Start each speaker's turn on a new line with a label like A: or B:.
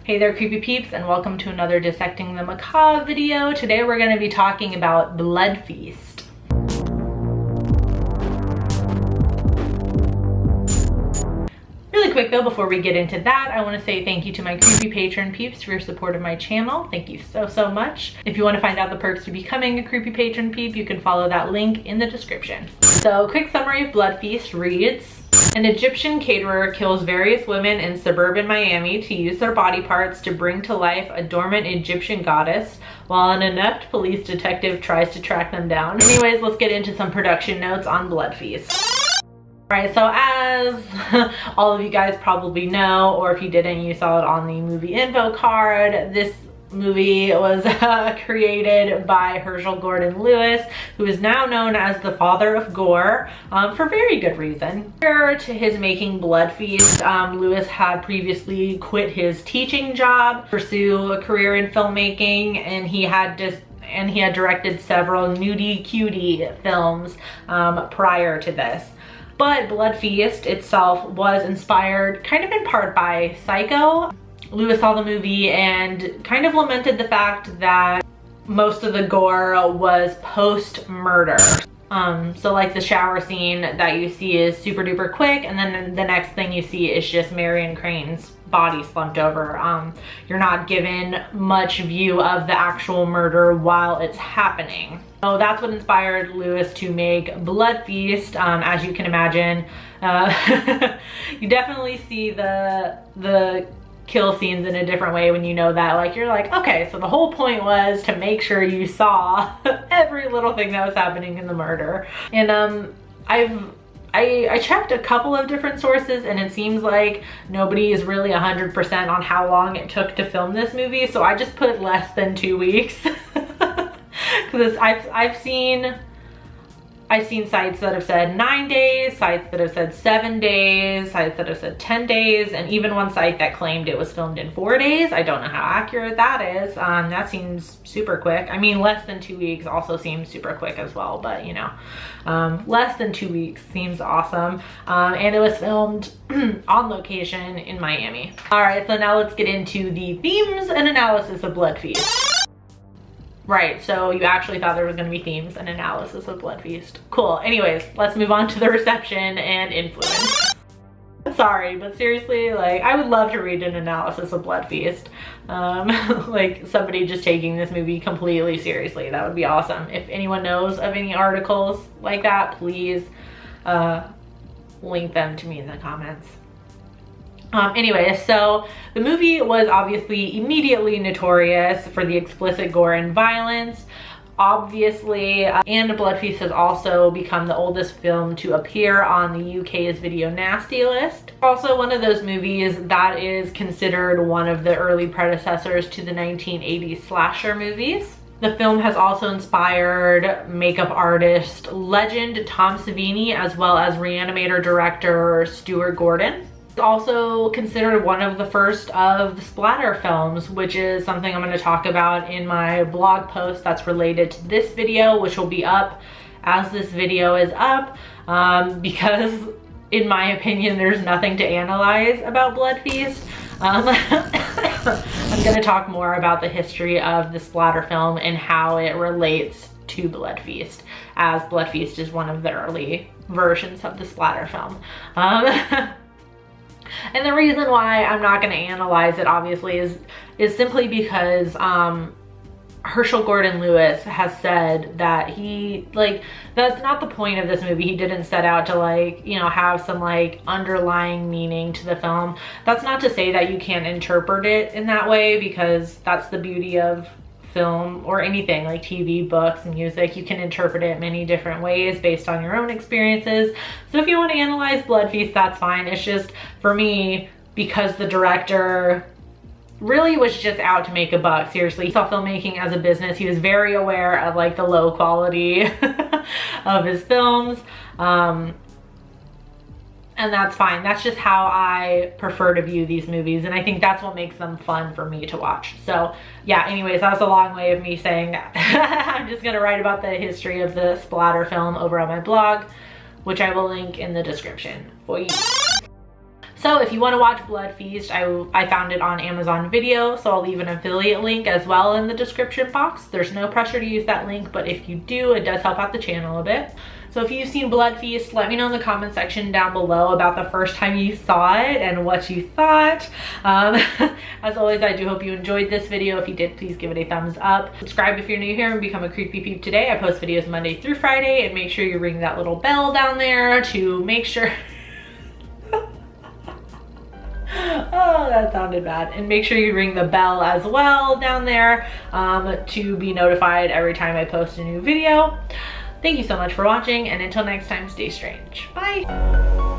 A: Hey there, creepy peeps, and welcome to another Dissecting the Macabre video. Today we're going to be talking about Blood Feast. Really quick though, before we get into that, I want to say thank you to my creepy patron peeps for your support of my channel. Thank you so much. If you want to find out the perks to becoming a creepy patron peep, you can follow that link in the description. So, quick summary of Blood Feast reads: an Egyptian caterer kills various women in suburban Miami to use their body parts to bring to life a dormant Egyptian goddess, while an inept police detective tries to track them down. Anyways, let's get into some production notes on Blood Feast. Alright, so as all of you guys probably know, or if you didn't, you saw it on the movie info card, this movie was created by Herschel Gordon Lewis, who is now known as the father of gore, for very good reason. Prior to his making Blood Feast, Lewis had previously quit his teaching job to pursue a career in filmmaking, and he had directed several nudie cutie films prior to this. But Blood Feast itself was inspired kind of in part by Psycho. Lewis saw the movie and kind of lamented the fact that most of the gore was post-murder. So like the shower scene that you see is super duper quick, and then the next thing you see is just Marion Crane's body slumped over. You're not given much view of the actual murder while it's happening. So that's what inspired Lewis to make Blood Feast. As you can imagine, you definitely see the kill scenes in a different way when you know that. Like, you're like, okay, so the whole point was to make sure you saw every little thing that was happening in the murder. And I checked a couple of different sources, and it seems like nobody is really 100% on how long it took to film this movie, so I just put less than 2 weeks. Because I've seen sites that have said 9 days, sites that have said 7 days, sites that have said 10 days, and even one site that claimed it was filmed in 4 days. I don't know how accurate that is. That seems super quick. I mean, less than 2 weeks also seems super quick as well, but you know, less than 2 weeks seems awesome. And it was filmed on location in Miami. All right, so now let's get into the themes and analysis of Blood Feast. Right, so you actually thought there was going to be themes and analysis of Blood Feast. Cool. Anyways, let's move on to the reception and influence. Sorry, but seriously, like, I would love to read an analysis of Blood Feast. Like, somebody just taking this movie completely seriously. That would be awesome. If anyone knows of any articles like that, please link them to me in the comments. Anyway, so the movie was obviously immediately notorious for the explicit gore and violence, obviously, and Blood Feast has also become the oldest film to appear on the UK's Video Nasty list. Also one of those movies that is considered one of the early predecessors to the 1980s slasher movies. The film has also inspired makeup artist legend Tom Savini, as well as Reanimator director Stuart Gordon. It's also considered one of the first of the splatter films, which is something I'm going to talk about in my blog post that's related to this video, which will be up as this video is up, because in my opinion there's nothing to analyze about Blood Feast. I'm going to talk more about the history of the splatter film and how it relates to Blood Feast, as Blood Feast is one of the early versions of the splatter film. And the reason why I'm not going to analyze it, obviously, is simply because Herschel Gordon Lewis has said that that's not the point of this movie. He didn't set out to, like, you know, have some like underlying meaning to the film. That's not to say that you can't interpret it in that way, because that's the beauty of film or anything like TV, books, music. You can interpret it many different ways based on your own experiences. So if you want to analyze Blood Feast, that's fine. It's just, for me, because the director really was just out to make a buck. Seriously, he saw filmmaking as a business. He was very aware of like the low quality of his films. And that's fine. That's just how I prefer to view these movies, and I think that's what makes them fun for me to watch. So yeah, anyways, that was a long way of me saying I'm just gonna write about the history of the splatter film over on my blog, which I will link in the description for you. So if you want to watch Blood Feast, I found it on Amazon Video, so I'll leave an affiliate link as well in the description box. There's no pressure to use that link, but if you do, it does help out the channel a bit. So if you've seen Blood Feast, let me know in the comment section down below about the first time you saw it and what you thought. As always, I do hope you enjoyed this video. If you did, please give it a thumbs up. Subscribe if you're new here and become a creepy peep today. I post videos Monday through Friday, and make sure you ring that little bell down there to make sure oh, that sounded bad. And make sure you ring the bell as well down there to be notified every time I post a new video. Thank you so much for watching, and until next time, stay strange. Bye.